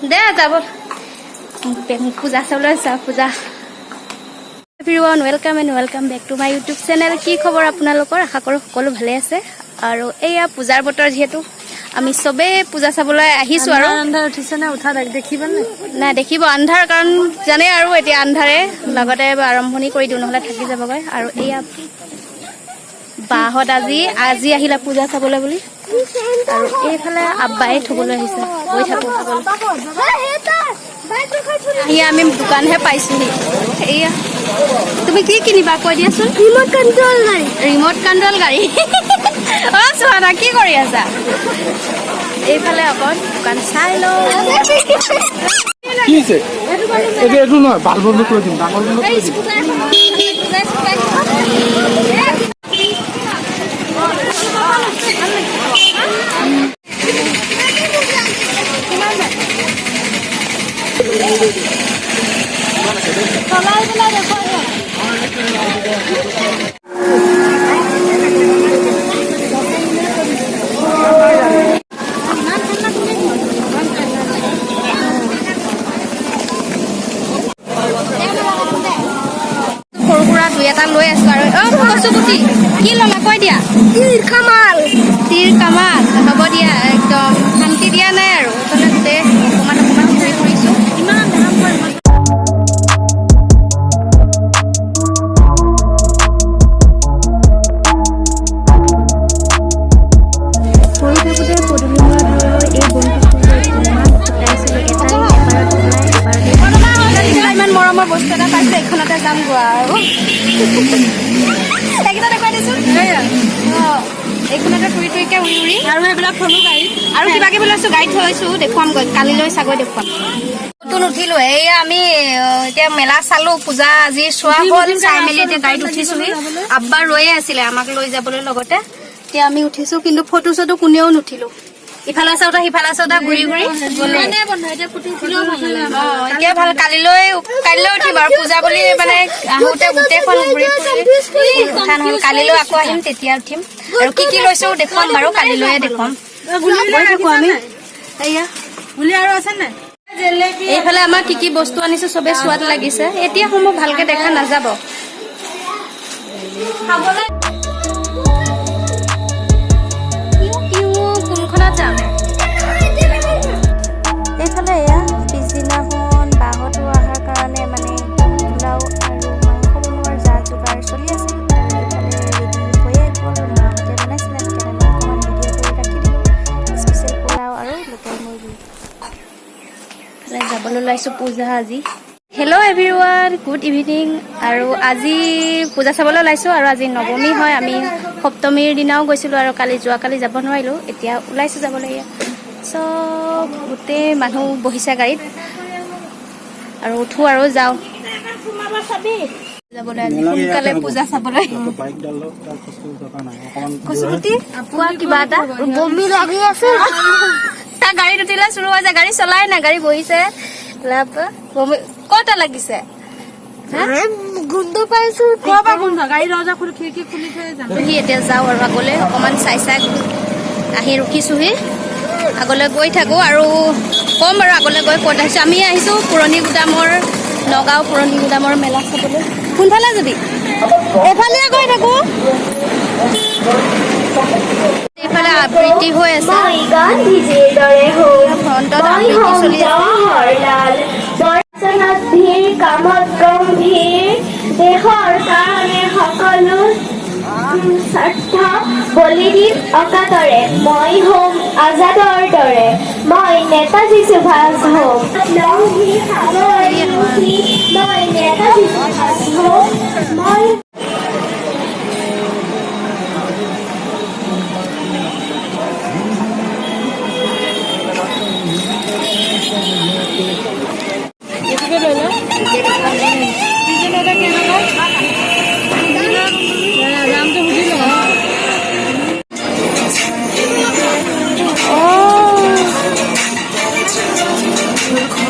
দে যাব পূজা চাবলৈ আছা Puja everyone welcome back to my YouTube channel কি খবৰ আপোনালোকৰ আশা কৰোঁ সকলো ভালে আছে আৰু এয়া পূজাৰ বতৰ যিহেতু আমি চবে পূজা চাবলৈ আহিছোঁ আৰু আন্ধাৰ উঠিছে না উঠা দেখিব না দেখিব আন্ধাৰ কাৰণ জানে আৰু এতিয়া আন্ধাৰে লগতে আৰম্ভণি কৰি দিওঁ নহ'লে থাকি যাবগৈ আৰু এয়া বাহত আজি আহিলা পূজা চাবলৈ বুলি আৰু এইফালে আব্বাই থবলৈ আহিছে গৈ থাকোঁ এয়া আমি দোকানহে পাইছোঁহি এয়া তুমি কি কিনিবা কৈ দিয়াচোন ৰিমট কণ্ট্ৰল গাড়ী অ চোৱানা কি কৰি আছা এইফালে অকণ দোকান চাই লওঁ এইটো নহয় ভাল বন্ধু কৰি দিম ডাঙৰ বন্ধু কৰি দিম সৰু সুৰা দুই এটা লৈ আছো আৰু কচু গুটি কি ল'লা কৈ দিয়া তীৰ কামাল হ'ব দিয়া একদম শান্তি দিয়া নাই আৰু গোটেই অকণমান ঘূৰি ফুৰিছোঁ ইমান সৰু থাকোঁতে পদূলিমূৰত এই বন্ধুসকলে ইমান ফুটাইছিলোঁ ইমান মৰমৰ বস্তু এটা পাইছে এইখনতে যাম গোৱা আৰু এইকেইটা দেখুৱাই দিছোঁ এইখনতে ফুৰি ফুৰিকৈ উৰি আৰু এইবিলাক থলো গাড়ীত আৰু কিবা কিবি লৈছোঁ গাড়ীত থৈছোঁ দেখুৱামগৈ কালিলৈ চাগৈ দেখুৱাম ক'তো নুঠিলোঁ এয়া আমি এতিয়া মেলা চালোঁ পূজা আজি চোৱা হ'ল চাই মেলি এতিয়া গাড়ীত উঠিছোঁহি আব্বা ৰৈয়ে আছিলে আমাক লৈ যাবলৈ লগতে এতিয়া আমি উঠিছোঁ কিন্তু ফটো চটো কোনেও নুঠিলোঁ ইফালে চাওঁতা সিফালে চাওঁতা ঘূৰি এতিয়া ভাল কালিলৈ উঠিম আৰু পূজা বুলি মানে আহোঁতে গোটেইখন ঘূৰি ফুৰি কথা নহ'ল কালিলৈ আকৌ আহিম তেতিয়া উঠিম আৰু কি লৈছোঁ দেখুৱাম বাৰু কালিলৈয়ে দেখুৱাম আমি এয়া বুলি আৰু আছে নাই এইফালে আমাৰ কি বস্তু আনিছোঁ চবেই চোৱাত লাগিছে এতিয়া সমূহ ভালকে দেখা নাযাব কোনখনত যাম এইফালে এয়া পিছদিনাখন বাহঁতো অহাৰ কাৰণে মানে পোলাও আৰু মাংস বনোৱাৰ যা যোগাৰ চলি আছিল আৰু এইফালে ৰেডি হৈয়ে গ'ল মাহঁতে বনাইছিলে সেইকাৰণে মই অকণমান ভিডিঅ' কৰি ৰাখি দিলোঁ স্পেচিয়েল পোলাও আৰু লোকেল মুৰ্গী এইফালে যাবলৈ ওলাইছোঁ পূজা আজি হেল্ল' এভৰিৱান গুড ইভিনিং আৰু আজি পূজা চাবলৈ ওলাইছোঁ আৰু আজি নৱমী হয় আমি সপ্তমীৰ দিনাও গৈছিলোঁ আৰু যোৱাকালি যাব নোৱাৰিলোঁ এতিয়া ওলাইছোঁ যাবলৈ চব গোটেই মানুহ বহিছে গাড়ীত আৰু উঠোঁ আৰু যাওঁ যাবলৈ আজি সোনকালে পূজা চাবলৈ কচুগুটি পোৱা কিবা এটা বমি লাগি আছে তাৰ গাড়ীত উঠিলে চুৰু হৈ যায় গাড়ী চলাই না গাড়ী বহিছে কটা লাগিছে গোন্ধ পাইছো গাড়ী দৰ্জা খুলি খিৰিকী খুলি থৈ যাম এতিয়া যাওঁ আৰু আগলৈ অকণমান চাই আহি ৰখিছোঁহি আগলৈ গৈ থাকোঁ আৰু ক'ম বাৰু আগলৈ গৈ ক'ত আহিছোঁ আমি আহিছোঁ নগাঁও পুৰণি গুদামৰ মেলা চাবলৈ কোনফালে যাবি এইফালে গৈ থাকোঁ এইফালে আবৃত্তি হৈ আছে ফ্ৰণ্টত আবৃত্তি চলি আছে কামত গম্ভীৰ দেশৰ কাৰণে সকলো স্বাৰ্থ বলি দিম অকাতৰে মই হ'ম আজাদৰ দৰে মই নেতাজী সুভাষ হ'ম মই নেতাজী সুভাষ হ'ম মই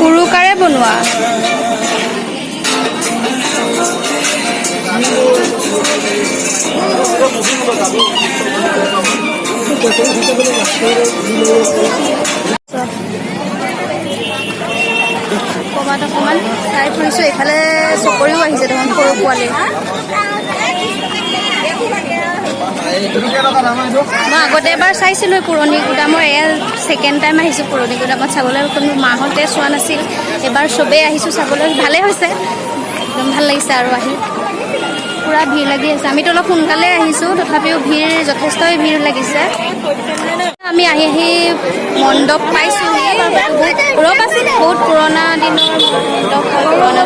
উৰুকাৰে বনোৱা অকণমান চাই ফুৰিছোঁ। এইফালে চকৰিও আহিছে দেখোন সৰু পোৱালি। মই আগতে এবাৰ চাইছিলোঁ পুৰণি গুদামৰ, এয়া ছেকেণ্ড টাইম আহিছোঁ পুৰণি গুদামত চাবলৈ। কোনো মাহঁতে চোৱা নাছিল, এবাৰ চবেই আহিছোঁ চাবলৈ। ভালেই হৈছে, একদম ভাল লাগিছে আৰু আহি। পূৰা ভিৰ লাগি আছে। আমিতো অলপ সোনকালে আহিছোঁ, তথাপিও ভিৰ যথেষ্টই ভিৰ লাগিছে। আমি আহি মণ্ডপ পাইছোঁহি। ৰ'ব আছিল, বহুত পুৰণা দিনৰ মণ্ডপ হয়, পুৰণা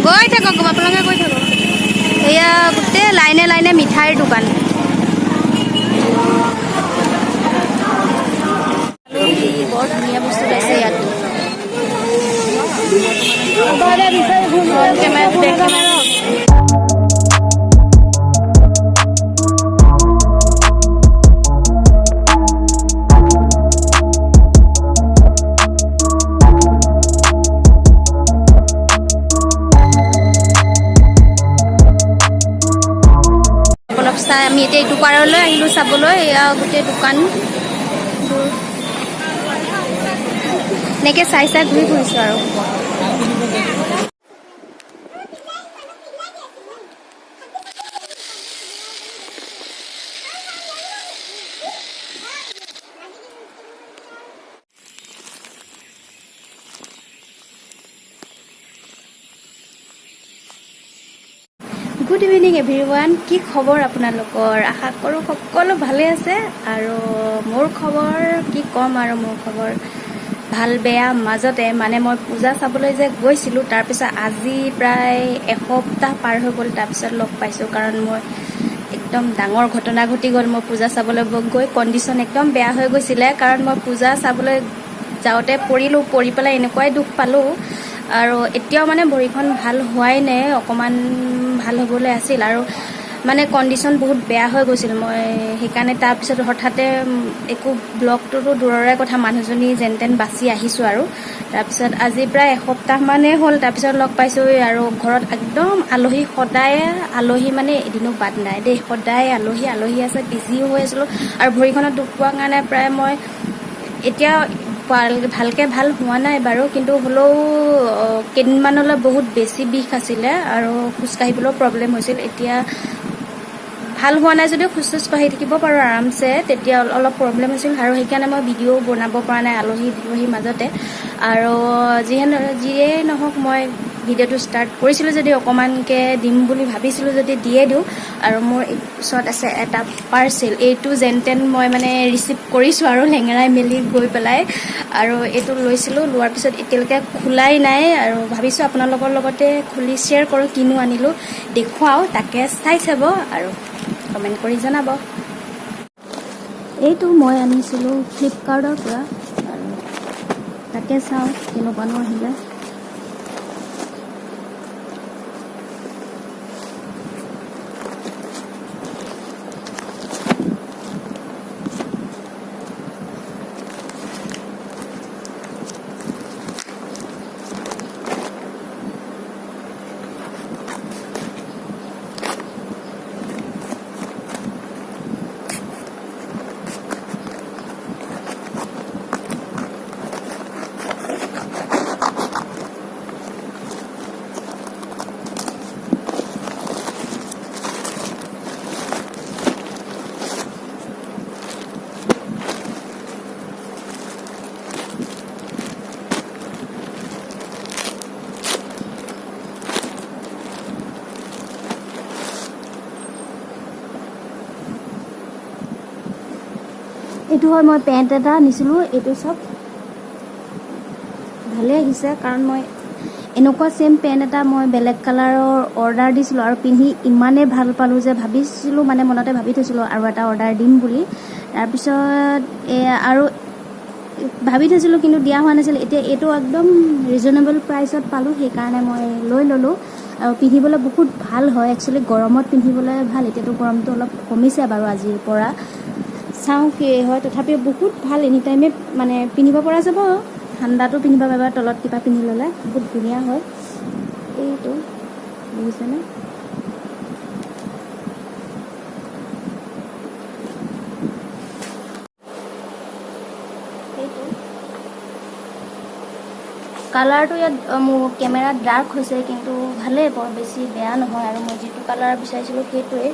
গৈ থাকক, আপোনালোকে গৈ থাকক। এয়া গোটেই লাইনে লাইনে মিঠাইৰ দোকান। বৰ ধুনীয়া বস্তু পাইছে ইয়াত। আমি এতিয়া এইটো পাৰলৈ আহিলোঁ চাবলৈ। এয়া গোটেই দোকান এনেকৈ চাই চাই ঘূৰি ফুৰিছোঁ আৰু। Good evening everyone. কি খবৰ আপোনালোকৰ? আশা কৰোঁ সকলো ভালে আছে। আৰু মোৰ খবৰ কি ক'ম আৰু, মোৰ খবৰ ভাল বেয়া মাজতে। মানে মই পূজা চাবলৈ যে গৈছিলোঁ, তাৰপিছত আজি প্ৰায় এসপ্তাহ পাৰ হৈ গ'ল, তাৰপিছত লগ পাইছোঁ। কাৰণ মই একদম ডাঙৰ ঘটনা ঘটি গ'ল। মই পূজা চাবলৈ গৈ কণ্ডিশ্যন একদম বেয়া হৈ গৈছিলে। কাৰণ মই পূজা চাবলৈ যাওঁতে পৰিলোঁ, পৰি পেলাই এনেকুৱাই দুখ পালোঁ। আৰু এতিয়াও মানে ভৰিখন ভাল হোৱাই নাই, অকণমান ভাল হ'বলৈ আছিল। আৰু মানে কণ্ডিশ্যন বহুত বেয়া হৈ গৈছিল। মই সেইকাৰণে তাৰপিছত হঠাতে একো ব্লগটোতো দূৰৰে কথা, মানুহজনী যেন তেন বাচি আহিছোঁ। আৰু তাৰপিছত আজি প্ৰায় এসপ্তাহমানেই হ'ল, তাৰপিছত লগ পাইছোঁ। আৰু ঘৰত একদম আলহী, সদায় আলহী, মানে এদিনো বাদ নাই দেই, সদায় আলহী আছে। বিজিও হৈ আছিলোঁ। আৰু ভৰিখনত দুখ পোৱাৰ কাৰণে প্ৰায় মই এতিয়া ভালকৈ ভাল হোৱা নাই বাৰু, কিন্তু হ'লেও কেইদিনমানলৈ বহুত বেছি বিষ আছিলে আৰু খোজকাঢ়িবলৈও প্ৰব্লেম হৈছিল। এতিয়া ভাল হোৱা নাই যদিও খোজ কাঢ়ি থাকিব পাৰোঁ আৰামছে। তেতিয়া অলপ প্ৰব্লেম হৈছিল আৰু সেইকাৰণে মই ভিডিঅ' বনাব পৰা নাই আলহীৰ মাজতে। আৰু যিয়ে নহওক, মই ভিডিঅ'টো ষ্টাৰ্ট কৰিছিলোঁ যদি অকণমানকৈ দিম বুলি ভাবিছিলোঁ যদি দিয়ে দিওঁ। আৰু মোৰ ওচৰত আছে এটা পাৰ্চেল, এইটো যেন তেন মই মানে ৰিচিভ কৰিছোঁ আৰু লেঙেৰাই মেলি গৈ পেলাই। আৰু এইটো লৈছিলোঁ, লোৱাৰ পিছত এতিয়ালৈকে খোলাই নাই। আৰু ভাবিছোঁ আপোনালোকৰ লগতে খুলি শ্বেয়াৰ কৰোঁ, কিনো আনিলোঁ দেখুৱাওঁ, তাকে চাই চাব আৰু কমেণ্ট কৰি জনাব। এইটো মই আনিছিলোঁ ফ্লিপকাৰ্টৰ পৰা, আৰু তাকে চাওঁ কেনেকুৱানো আহিলে। এইটো হয়, মই পেণ্ট এটা আনিছিলোঁ। এইটো চব ভালে আহিছে, কাৰণ মই এনেকুৱা সেম পেণ্ট এটা মই বেলেগ কালাৰৰ অৰ্ডাৰ দিছিলোঁ আৰু পিন্ধি ইমানেই ভাল পালোঁ যে ভাবিছিলোঁ মানে মনতে ভাবি থৈছিলোঁ আৰু এটা অৰ্ডাৰ দিম বুলি। তাৰপিছত আৰু ভাবি থৈছিলোঁ কিন্তু দিয়া হোৱা নাছিল। এতিয়া এইটো একদম ৰিজনেবল প্ৰাইচত পালোঁ, সেইকাৰণে মই লৈ ল'লোঁ। আৰু পিন্ধিবলৈ বহুত ভাল হয়, একচুৱেলি গৰমত পিন্ধিবলৈ ভাল। এতিয়াতো গৰমটো অলপ কমিছে বাৰু আজিৰ পৰা, চাওঁ কি হয়। তথাপিও বহুত ভাল, এনি টাইমে মানে পিন্ধিব পৰা যাব। ঠাণ্ডাটো পিন্ধিব পাৰিবা, তলত কিবা পিন্ধি ল'লে বহুত ধুনীয়া হয়। এইটো বুজিছেনে? কালাৰটো ইয়াত মোৰ কেমেৰাত ডাৰ্ক হৈছে, কিন্তু ভালেই, বৰ বেছি বেয়া নহয়। আৰু মই যিটো কালাৰ বিচাৰিছিলোঁ সেইটোৱে।